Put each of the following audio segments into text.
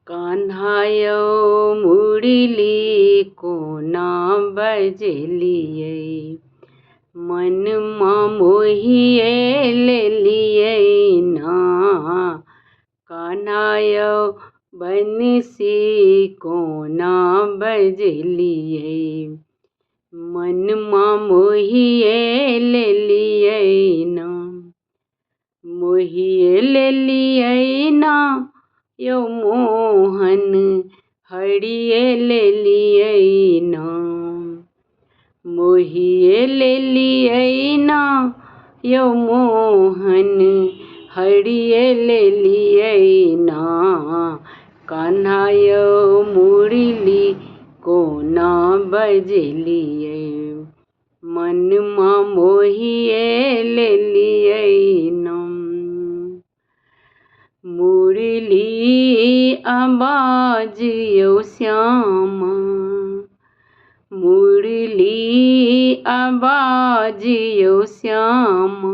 कान्हायो मुरली कोना बजलियै, मनमा मोहिए लेलियै ना। कान्हायो बंसी कोना बजलियै, मनमा मोहिए लेलियै ना। मोहिए लेलियै ना यौ मोहन, हरिये लेलियै ना। मोहिए लेलियै ना यौ मोहन, हरिये लेलियै ना। कान्हायो मुरली कोना बजलियै, मनमा मोहिए लेलियै ना। मुरली आवाज यौ श्यामा, मुरली आवाज यौ श्यामा।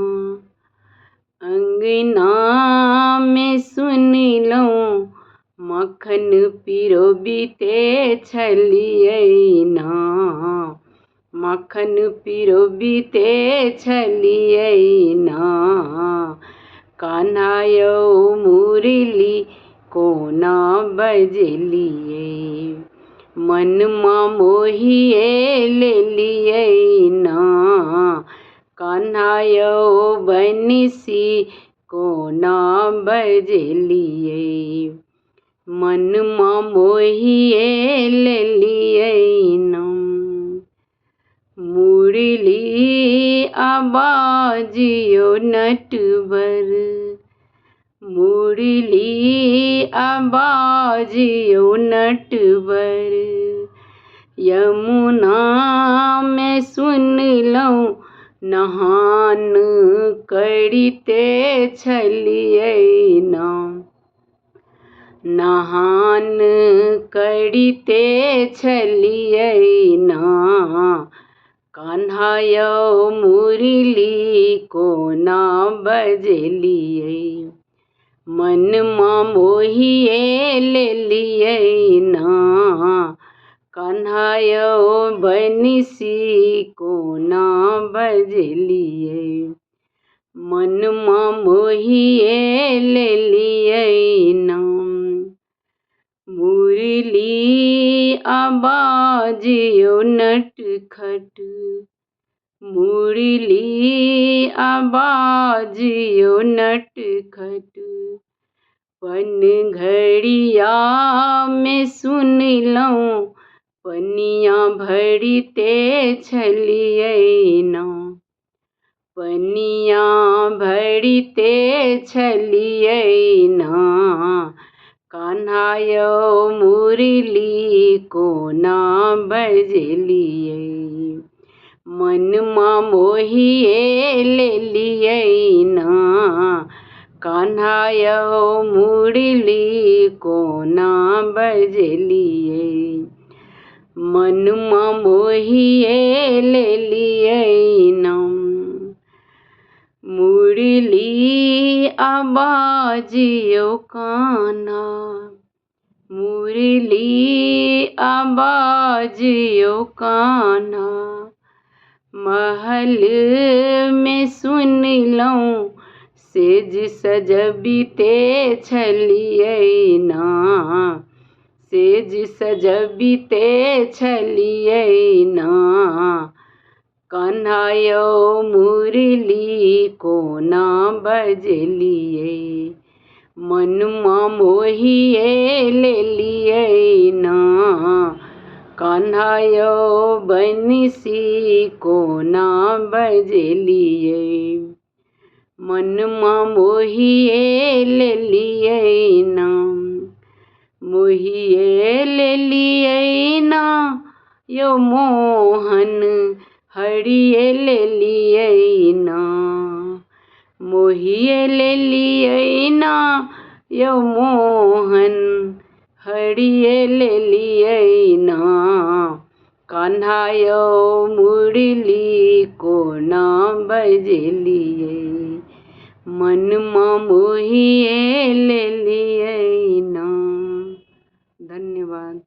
अंगना में सुनलहुँ मखन पिरोबिते छलियै ना। मखन पिरोबिते छलियै ना। कान्हायो मुरली कोना बजलियै, मनमा मोहिए लेलियै ना। कान्हायो बंसी कोना बजलियै, मनमा मोहिए लेलियै ना। मुरली आवाज यौ नटवर, मुरली आवाज यौ नटवर। यमुना में सुनलहुँ नहान करिते छलियै ना। नहान करिते छलियै ना। कान्हायो मुरली कोना बजलियै, मनमा मोहिए लेलियै ना। कान्हायो बंसी कोना बजलियै, मनमा मोहिए लेलियै ना। मुरली आवाज यौ नटखट, मुरली आवाज यौ नटखट। पनघड़िया में सुनलहुँ पनिया भरिते छलियै ना। पनिया भरिते छलियै ना। कान्हायो मुरली कोना बजलियै, मनमा मोहिए लेलियै ना। कान्हायो मुरली कोना बजलियै, मनमा मोहिए लेलियै ना। मुरली आवाज यौ कान्हा, मुरली आवाज यौ कान्हा। महल में सुनलहुँ सेज सजबिते छलियै ना। सेज सजबिते छलियै ना। कान्हायो मुरली कोना बजलियै, मनमा मोहिए लेलियै ना। कान्हायो बंसी कोना बजलियै, मनमा मोहिए लेलियै ना। मोहिए लेलियै ना यौ मोहन, हरिये लेलियै ना। मोहिए लेलियै ना यौ मोहन, हरिये लेलियै ना। कान्हायो मुरली कोना बजलियै, मनमा मोहिए लेलियै ना। धन्यवाद।